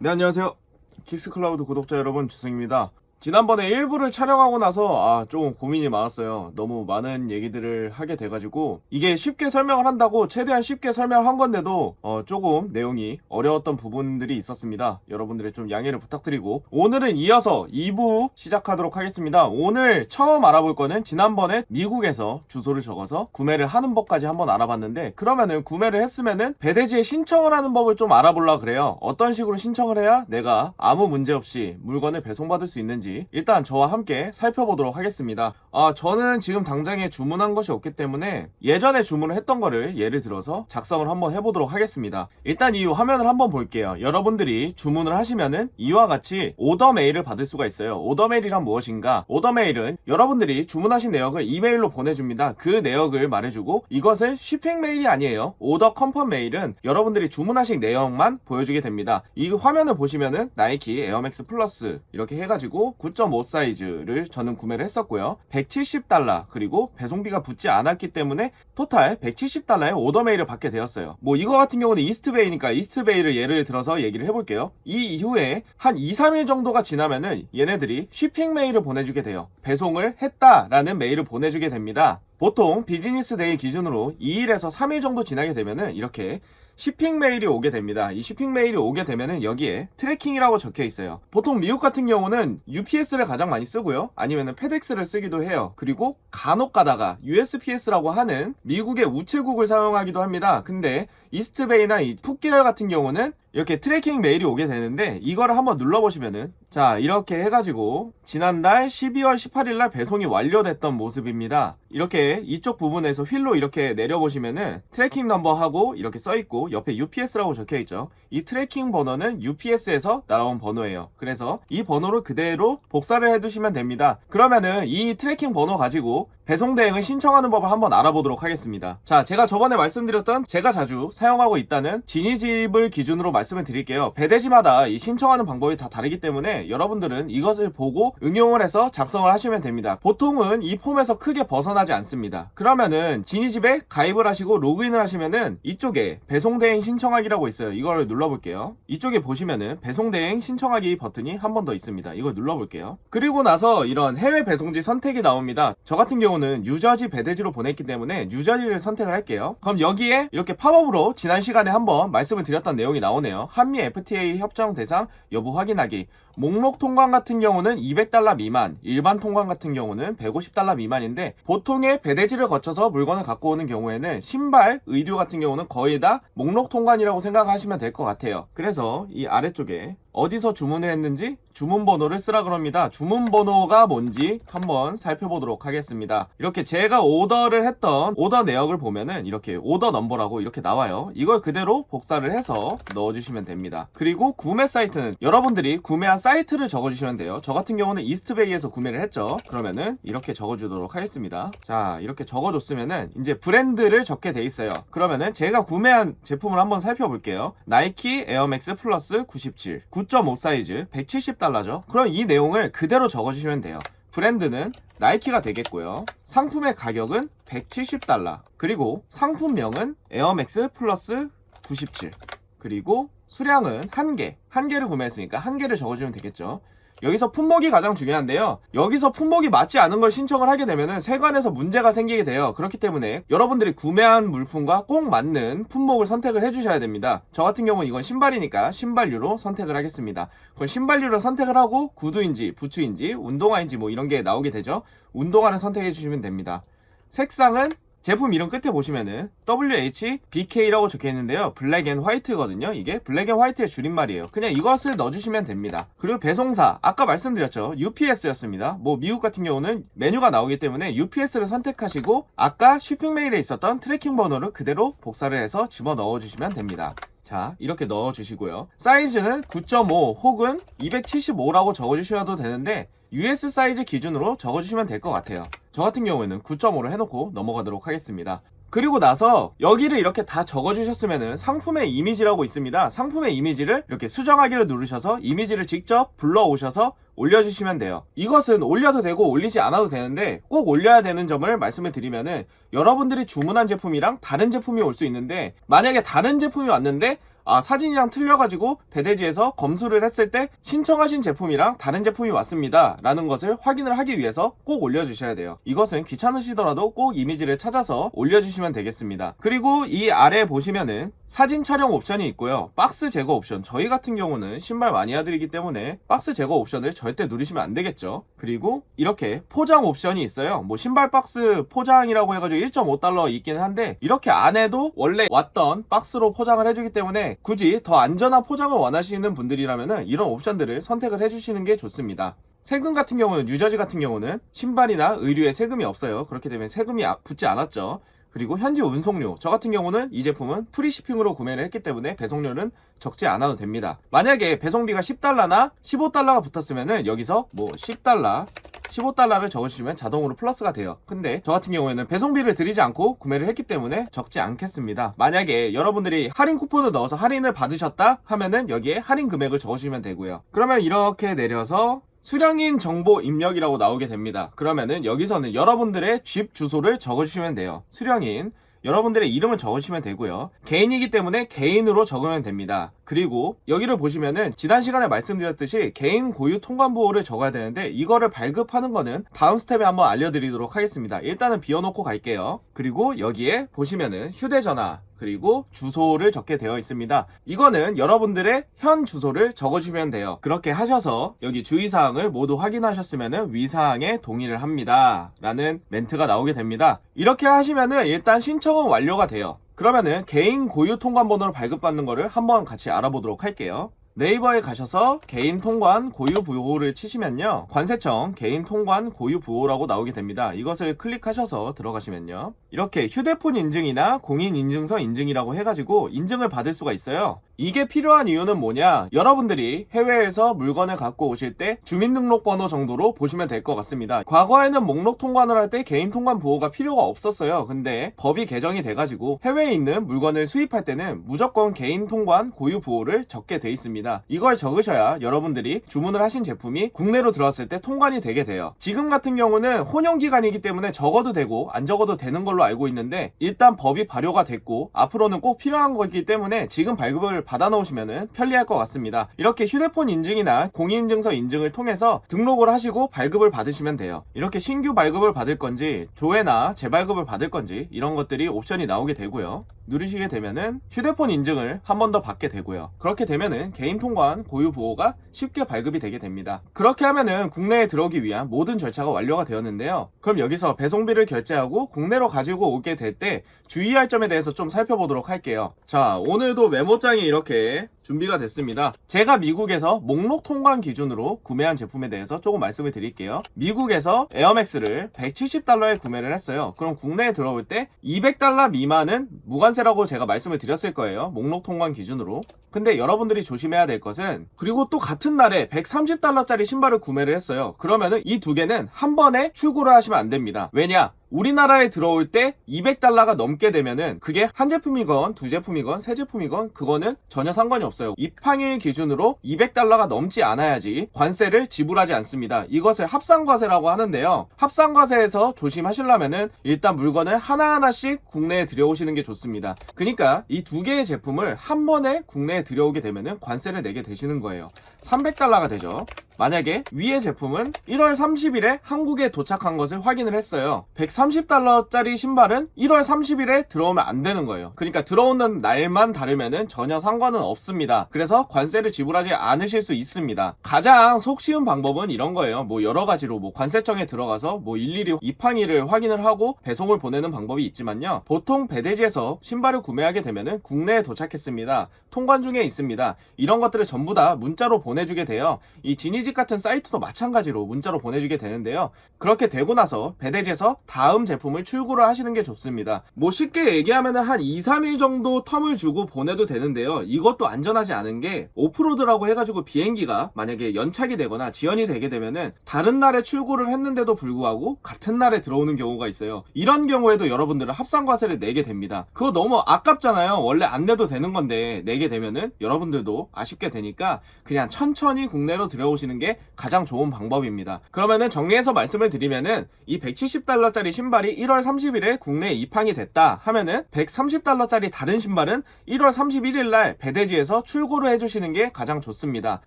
네, 안녕하세요. 킥스클라우드 구독자 여러분, 주승입니다. 지난번에 1부를 촬영하고 나서 조금 고민이 많았어요. 너무 많은 얘기들을 하게 돼가지고 이게 쉽게 설명을 한다고 최대한 쉽게 설명을 한 건데도 조금 내용이 어려웠던 부분들이 있었습니다. 여러분들의 좀 양해를 부탁드리고 오늘은 이어서 2부 시작하도록 하겠습니다. 오늘 처음 알아볼 거는 지난번에 미국에서 주소를 적어서 구매를 하는 법까지 한번 알아봤는데, 그러면은 구매를 했으면은 배대지에 신청을 하는 법을 좀 알아보려고 그래요. 어떤 식으로 신청을 해야 내가 아무 문제 없이 물건을 배송받을 수 있는지 일단 저와 함께 살펴보도록 하겠습니다. 저는 지금 당장에 주문한 것이 없기 때문에 예전에 주문을 했던 거를 예를 들어서 작성을 한번 해보도록 하겠습니다. 일단 이 화면을 한번 볼게요. 여러분들이 주문을 하시면은 이와 같이 오더 메일을 받을 수가 있어요. 오더 메일이란 무엇인가? 오더 메일은 여러분들이 주문하신 내역을 이메일로 보내줍니다. 그 내역을 말해주고, 이것은 쉬핑 메일이 아니에요. 오더 컨펌 메일은 여러분들이 주문하신 내역만 보여주게 됩니다. 이 화면을 보시면은 나이키 에어맥스 플러스 이렇게 해가지고 9.5 사이즈를 저는 구매를 했었고요. 170달러, 그리고 배송비가 붙지 않았기 때문에 토탈 170달러의 오더 메일을 받게 되었어요. 뭐 이거 같은 경우는 이스트베이니까 이스트베이를 예를 들어서 얘기를 해볼게요. 이 이후에 한 2-3일 정도가 지나면은 얘네들이 쉬핑 메일을 보내주게 돼요. 배송을 했다라는 메일을 보내주게 됩니다. 보통 비즈니스 데이 기준으로 2일에서 3일 정도 지나게 되면은 이렇게 쉬핑 메일이 오게 됩니다. 이 쉬핑 메일이 오게 되면은 여기에 트래킹이라고 적혀 있어요. 보통 미국 같은 경우는 UPS를 가장 많이 쓰고요. 아니면은 페덱스를 쓰기도 해요. 그리고 간혹 가다가 USPS라고 하는 미국의 우체국을 사용하기도 합니다. 근데 이스트베이나 이 풋계열 같은 경우는 이렇게 트래킹 메일이 오게 되는데, 이거를 한번 눌러보시면은 자, 이렇게 해가지고 지난달 12월 18일날 배송이 완료됐던 모습입니다. 이렇게 이쪽 부분에서 휠로 이렇게 내려보시면은 트래킹 넘버하고 이렇게 써있고 옆에 UPS라고 적혀있죠. 이 트래킹 번호는 UPS에서 날아온 번호예요. 그래서 이 번호를 그대로 복사를 해두시면 됩니다. 그러면은 이 트래킹 번호 가지고 배송 대행을 신청하는 법을 한번 알아보도록 하겠습니다. 자, 제가 저번에 말씀드렸던 제가 자주 사용하고 있다는 지니집을 기준으로 말씀을 드릴게요. 배대지마다 이 신청하는 방법이 다 다르기 때문에 여러분들은 이것을 보고 응용을 해서 작성을 하시면 됩니다. 보통은 이 폼에서 크게 벗어나지 않습니다. 그러면은 지니집에 가입을 하시고 로그인을 하시면은 이쪽에 배송 대행 신청하기라고 있어요. 이걸 눌러볼게요. 이쪽에 보시면은 배송 대행 신청하기 버튼이 한 번 더 있습니다. 이걸 눌러볼게요. 그리고 나서 이런 해외 배송지 선택이 나옵니다. 저 같은 경우는 뉴저지 배대지로 보냈기 때문에 뉴저지를 선택을 할게요. 그럼 여기에 이렇게 팝업으로 지난 시간에 한번 말씀을 드렸던 내용이 나오네요. 한미 FTA 협정 대상 여부 확인하기. 목록 통관 같은 경우는 200달러 미만, 일반 통관 같은 경우는 150달러 미만인데, 보통의 배대지를 거쳐서 물건을 갖고 오는 경우에는 신발, 의류 같은 경우는 거의 다 목록 통관이라고 생각하시면 될 것 같아요. 그래서 이 아래쪽에 어디서 주문을 했는지 주문 번호를 쓰라 그럽니다. 주문 번호가 뭔지 한번 살펴보도록 하겠습니다. 이렇게 제가 오더를 했던 오더 내역을 보면은 이렇게 오더 넘버라고 이렇게 나와요. 이걸 그대로 복사를 해서 넣어주시면 됩니다. 그리고 구매 사이트는 여러분들이 구매한 사이트를 적어주시면 돼요. 저 같은 경우는 이스트베이에서 구매를 했죠. 그러면은 이렇게 적어주도록 하겠습니다. 자, 이렇게 적어줬으면은 이제 브랜드를 적게 돼 있어요. 그러면은 제가 구매한 제품을 한번 살펴볼게요. 나이키 에어맥스 플러스 97 9.5 사이즈 170달러죠. 그럼 이 내용을 그대로 적어주시면 돼요. 브랜드는 나이키가 되겠고요. 상품의 가격은 170달러. 그리고 상품명은 에어맥스 플러스 97. 그리고 수량은 1개. 1개를 구매했으니까 1개를 적어주면 되겠죠. 여기서 품목이 가장 중요한데요. 여기서 품목이 맞지 않은 걸 신청을 하게 되면은 세관에서 문제가 생기게 돼요. 그렇기 때문에 여러분들이 구매한 물품과 꼭 맞는 품목을 선택을 해주셔야 됩니다. 저 같은 경우는 이건 신발이니까 신발류로 선택을 하겠습니다. 그럼 신발류를 선택을 하고 구두인지 부츠인지 운동화인지 뭐 이런 게 나오게 되죠. 운동화를 선택해 주시면 됩니다. 색상은 제품 이름 끝에 보시면은 WHBK라고 적혀 있는데요. 블랙 앤 화이트거든요. 이게 블랙 앤 화이트의 줄임말이에요. 그냥 이것을 넣어주시면 됩니다. 그리고 배송사, 아까 말씀드렸죠. UPS였습니다. 뭐 미국 같은 경우는 메뉴가 나오기 때문에 UPS를 선택하시고 아까 쉬핑 메일에 있었던 트래킹 번호를 그대로 복사를 해서 집어 넣어주시면 됩니다. 자, 이렇게 넣어주시고요. 사이즈는 9.5 혹은 275라고 적어주셔도 되는데 US 사이즈 기준으로 적어주시면 될 것 같아요. 저 같은 경우에는 9.5로 해놓고 넘어가도록 하겠습니다. 그리고 나서 여기를 이렇게 다 적어주셨으면은 상품의 이미지라고 있습니다. 상품의 이미지를 이렇게 수정하기를 누르셔서 이미지를 직접 불러오셔서 올려주시면 돼요. 이것은 올려도 되고 올리지 않아도 되는데 꼭 올려야 되는 점을 말씀을 드리면은 여러분들이 주문한 제품이랑 다른 제품이 올 수 있는데 만약에 다른 제품이 왔는데 사진이랑 틀려가지고 배대지에서 검수를 했을 때 신청하신 제품이랑 다른 제품이 왔습니다 라는 것을 확인을 하기 위해서 꼭 올려주셔야 돼요. 이것은 귀찮으시더라도 꼭 이미지를 찾아서 올려주시면 되겠습니다. 그리고 이 아래 보시면은 사진 촬영 옵션이 있고요, 박스 제거 옵션. 저희 같은 경우는 신발 마니아들이기 때문에 박스 제거 옵션을 절대 누르시면 안 되겠죠. 그리고 이렇게 포장 옵션이 있어요. 뭐 신발 박스 포장이라고 해가지고 1.5달러 있기는 한데, 이렇게 안 해도 원래 왔던 박스로 포장을 해주기 때문에 굳이 더 안전한 포장을 원하시는 분들이라면은 이런 옵션들을 선택을 해주시는 게 좋습니다. 세금 같은 경우는, 뉴저지 같은 경우는 신발이나 의류에 세금이 없어요. 그렇게 되면 세금이 붙지 않았죠. 그리고 현지 운송료, 저 같은 경우는 이 제품은 프리시핑으로 구매를 했기 때문에 배송료는 적지 않아도 됩니다. 만약에 배송비가 10달러나 15달러가 붙었으면은 여기서 뭐 10달러 15달러를 적으시면 자동으로 플러스가 돼요. 근데 저 같은 경우에는 배송비를 드리지 않고 구매를 했기 때문에 적지 않겠습니다. 만약에 여러분들이 할인 쿠폰을 넣어서 할인을 받으셨다 하면은 여기에 할인 금액을 적으시면 되고요. 그러면 이렇게 내려서 수령인 정보 입력이라고 나오게 됩니다. 그러면은 여기서는 여러분들의 집 주소를 적어주시면 돼요. 수령인, 여러분들의 이름을 적으시면 되고요. 개인이기 때문에 개인으로 적으면 됩니다. 그리고 여기를 보시면은 지난 시간에 말씀드렸듯이 개인 고유 통관부호를 적어야 되는데, 이거를 발급하는 거는 다음 스텝에 한번 알려드리도록 하겠습니다. 일단은 비워놓고 갈게요. 그리고 여기에 보시면은 휴대전화 그리고 주소를 적게 되어 있습니다. 이거는 여러분들의 현 주소를 적어주시면 돼요. 그렇게 하셔서 여기 주의사항을 모두 확인하셨으면 위사항에 동의를 합니다 라는 멘트가 나오게 됩니다. 이렇게 하시면은 일단 신청은 완료가 돼요. 그러면은 개인 고유 통관번호를 발급받는 거를 한번 같이 알아보도록 할게요. 네이버에 가셔서 개인 통관 고유 부호를 치시면요, 관세청 개인 통관 고유 부호라고 나오게 됩니다. 이것을 클릭하셔서 들어가시면요, 이렇게 휴대폰 인증이나 공인인증서 인증이라고 해가지고 인증을 받을 수가 있어요. 이게 필요한 이유는 뭐냐, 여러분들이 해외에서 물건을 갖고 오실 때 주민등록번호 정도로 보시면 될 것 같습니다. 과거에는 목록 통관을 할 때 개인 통관 부호가 필요가 없었어요. 근데 법이 개정이 돼가지고 해외에 있는 물건을 수입할 때는 무조건 개인 통관 고유 부호를 적게 돼 있습니다. 이걸 적으셔야 여러분들이 주문을 하신 제품이 국내로 들어왔을 때 통관이 되게 돼요. 지금 같은 경우는 혼용기간이기 때문에 적어도 되고 안 적어도 되는 걸로 알고 있는데, 일단 법이 발효가 됐고 앞으로는 꼭 필요한 거기 때문에 지금 발급을 받아 놓으시면 편리할 것 같습니다. 이렇게 휴대폰 인증이나 공인인증서 인증을 통해서 등록을 하시고 발급을 받으시면 돼요. 이렇게 신규 발급을 받을 건지 조회나 재발급을 받을 건지 이런 것들이 옵션이 나오게 되고요. 누르시게 되면은 휴대폰 인증을 한 번 더 받게 되고요. 그렇게 되면은 개인 통관 고유 부호가 쉽게 발급이 되게 됩니다. 그렇게 하면은 국내에 들어오기 위한 모든 절차가 완료가 되었는데요. 그럼 여기서 배송비를 결제하고 국내로 가지고 오게 될 때 주의할 점에 대해서 좀 살펴보도록 할게요. 자, 오늘도 메모장이 이렇게 준비가 됐습니다. 제가 미국에서 목록 통관 기준으로 구매한 제품에 대해서 조금 말씀을 드릴게요. 미국에서 에어맥스를 170달러에 구매를 했어요. 그럼 국내에 들어올 때 200달러 미만은 무관세라고 제가 말씀을 드렸을 거예요. 목록 통관 기준으로. 근데 여러분들이 조심해야 될 것은, 그리고 또 같은 날에 130달러짜리 신발을 구매를 했어요. 그러면은 이 두 개는 한 번에 출고를 하시면 안 됩니다. 왜냐? 우리나라에 들어올 때 200달러가 넘게 되면은 그게 한 제품이건 두 제품이건 세 제품이건 그거는 전혀 상관이 없어요. 입항일 기준으로 200달러가 넘지 않아야지 관세를 지불하지 않습니다. 이것을 합산과세라고 하는데요. 합산과세에서 조심하시려면은 일단 물건을 하나하나씩 국내에 들여오시는 게 좋습니다. 그러니까 이 두 개의 제품을 한 번에 국내에 들여오게 되면은 관세를 내게 되시는 거예요. 300달러가 되죠. 만약에 위의 제품은 1월 30일에 한국에 도착한 것을 확인을 했어요. 130달러짜리 신발은 1월 30일에 들어오면 안 되는 거예요. 그러니까 들어오는 날만 다르면은 전혀 상관은 없습니다. 그래서 관세를 지불하지 않으실 수 있습니다. 가장 속 쉬운 방법은 이런 거예요. 뭐 여러 가지로 뭐 관세청에 들어가서 뭐 일일이 입항일을 확인을 하고 배송을 보내는 방법이 있지만요. 보통 배대지에서 신발을 구매하게 되면은 국내에 도착했습니다. 통관 중에 있습니다. 이런 것들을 전부 다 문자로 보내주게 돼요. 이 지니집 같은 사이트도 마찬가지로 문자로 보내주게 되는데요. 그렇게 되고 나서 배대지에서 다음 제품을 출고를 하시는 게 좋습니다. 뭐 쉽게 얘기하면 한 2-3일 정도 텀을 주고 보내도 되는데요. 이것도 안전하지 않은 게, 오프로드라고 해가지고 비행기가 만약에 연착이 되거나 지연이 되게 되면은 다른 날에 출고를 했는데도 불구하고 같은 날에 들어오는 경우가 있어요. 이런 경우에도 여러분들은 합산과세를 내게 됩니다. 그거 너무 아깝잖아요. 원래 안 내도 되는 건데 내게 되면은 여러분들도 아쉽게 되니까 그냥 천천히 국내로 들어오시는 알아보시는 게 가장 좋은 방법입니다. 그러면은 정리해서 말씀을 드리면은 이 170달러짜리 신발이 1월 30일에 국내에 입항이 됐다 하면은 130달러짜리 다른 신발은 1월 31일 날 배대지에서 출고를 해주시는 게 가장 좋습니다.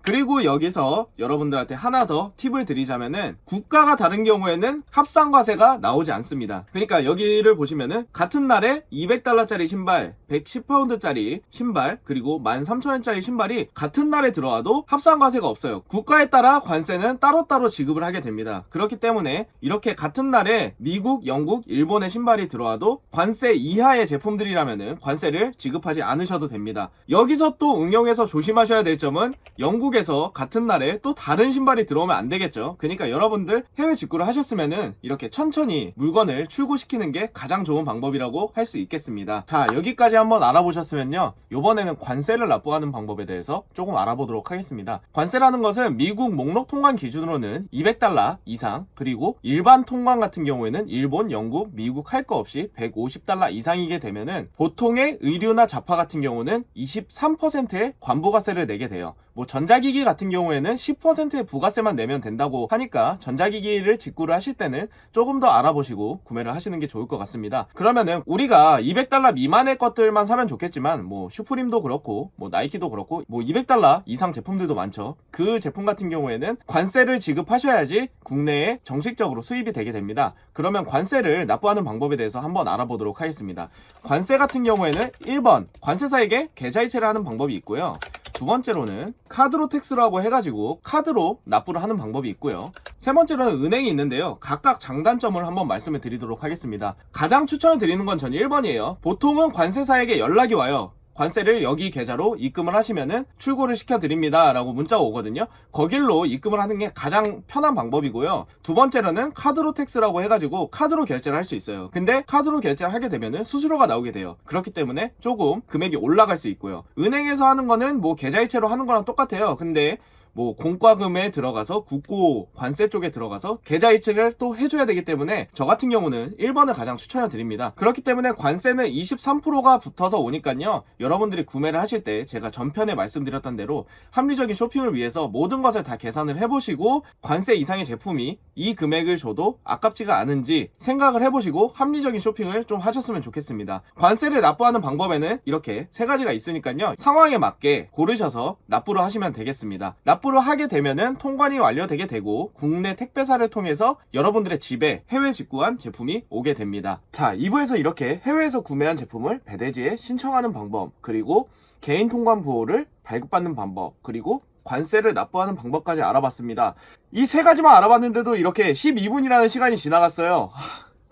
그리고 여기서 여러분들한테 하나 더 팁을 드리자면은 국가가 다른 경우에는 합산과세가 나오지 않습니다. 그러니까 여기를 보시면은 같은 날에 200달러짜리 신발, 110파운드짜리 신발, 그리고 13,000원짜리 신발이 같은 날에 들어와도 합산과세가 없어요. 국가에 따라 관세는 따로따로 지급을 하게 됩니다. 그렇기 때문에 이렇게 같은 날에 미국, 영국, 일본의 신발이 들어와도 관세 이하의 제품들이라면은 관세를 지급하지 않으셔도 됩니다. 여기서 또 응용해서 조심하셔야 될 점은 영국에서 같은 날에 또 다른 신발이 들어오면 안 되겠죠. 그러니까 여러분들 해외 직구를 하셨으면은 이렇게 천천히 물건을 출고시키는 게 가장 좋은 방법이라고 할 수 있겠습니다. 자, 여기까지 한번 알아보셨으면요, 이번에는 관세를 납부하는 방법에 대해서 조금 알아보도록 하겠습니다. 관세라는 것은 미국 목록 통관 기준으로는 200달러 이상, 그리고 일반 통관 같은 경우에는 일본, 영국, 미국 할 거 없이 150달러 이상이게 되면은 보통의 의류나 잡화 같은 경우는 23%의 관부가세를 내게 돼요. 뭐 전자기기 같은 경우에는 10%의 부가세만 내면 된다고 하니까 전자기기를 직구를 하실 때는 조금 더 알아보시고 구매를 하시는 게 좋을 것 같습니다. 그러면은 우리가 200달러 미만의 것들만 사면 좋겠지만 뭐 슈프림도 그렇고 뭐 나이키도 그렇고 뭐 200달러 이상 제품들도 많죠. 그 제품 같은 경우에는 관세를 지급하셔야지 국내에 정식적으로 수입이 되게 됩니다. 그러면 관세를 납부하는 방법에 대해서 한번 알아보도록 하겠습니다. 관세 같은 경우에는 1번 관세사에게 계좌이체를 하는 방법이 있고요. 두 번째로는 카드로 텍스라고 해가지고 카드로 납부를 하는 방법이 있고요. 세 번째로는 은행이 있는데요. 각각 장단점을 한번 말씀을 드리도록 하겠습니다. 가장 추천을 드리는 건 전 1번이에요. 보통은 관세사에게 연락이 와요. 관세를 여기 계좌로 입금을 하시면은 출고를 시켜드립니다 라고 문자가 오거든요. 거길로 입금을 하는 게 가장 편한 방법이고요. 두 번째로는 카드로 텍스라고 해가지고 카드로 결제를 할 수 있어요. 근데 카드로 결제를 하게 되면은 수수료가 나오게 돼요. 그렇기 때문에 조금 금액이 올라갈 수 있고요. 은행에서 하는 거는 뭐 계좌이체로 하는 거랑 똑같아요. 근데 뭐 공과금에 들어가서 국고 관세 쪽에 들어가서 계좌이체를 또 해줘야 되기 때문에 저 같은 경우는 1번을 가장 추천을 드립니다. 그렇기 때문에 관세는 23%가 붙어서 오니까요, 여러분들이 구매를 하실 때 제가 전편에 말씀드렸던 대로 합리적인 쇼핑을 위해서 모든 것을 다 계산을 해보시고 관세 이상의 제품이 이 금액을 줘도 아깝지가 않은지 생각을 해보시고 합리적인 쇼핑을 좀 하셨으면 좋겠습니다. 관세를 납부하는 방법에는 이렇게 세 가지가 있으니까요, 상황에 맞게 고르셔서 납부를 하시면 되겠습니다. 납부를 하게 되면은 통관이 완료되게 되고 국내 택배사를 통해서 여러분들의 집에 해외 직구한 제품이 오게 됩니다. 자, 2부에서 이렇게 해외에서 구매한 제품을 배대지에 신청하는 방법, 그리고 개인 통관 부호를 발급받는 방법, 그리고 관세를 납부하는 방법까지 알아봤습니다. 이 세 가지만 알아봤는데도 이렇게 12분이라는 시간이 지나갔어요.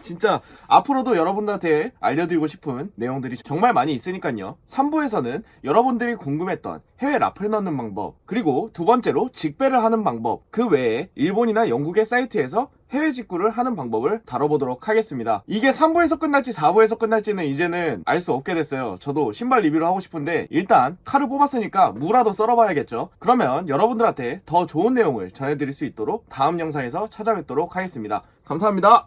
진짜 앞으로도 여러분들한테 알려드리고 싶은 내용들이 정말 많이 있으니까요. 3부에서는 여러분들이 궁금했던 해외 라플 넣는 방법, 그리고 두 번째로 직배를 하는 방법, 그 외에 일본이나 영국의 사이트에서 해외 직구를 하는 방법을 다뤄보도록 하겠습니다. 이게 3부에서 끝날지 4부에서 끝날지는 이제는 알 수 없게 됐어요. 저도 신발 리뷰를 하고 싶은데 일단 칼을 뽑았으니까 무라도 썰어봐야겠죠. 그러면 여러분들한테 더 좋은 내용을 전해드릴 수 있도록 다음 영상에서 찾아뵙도록 하겠습니다. 감사합니다.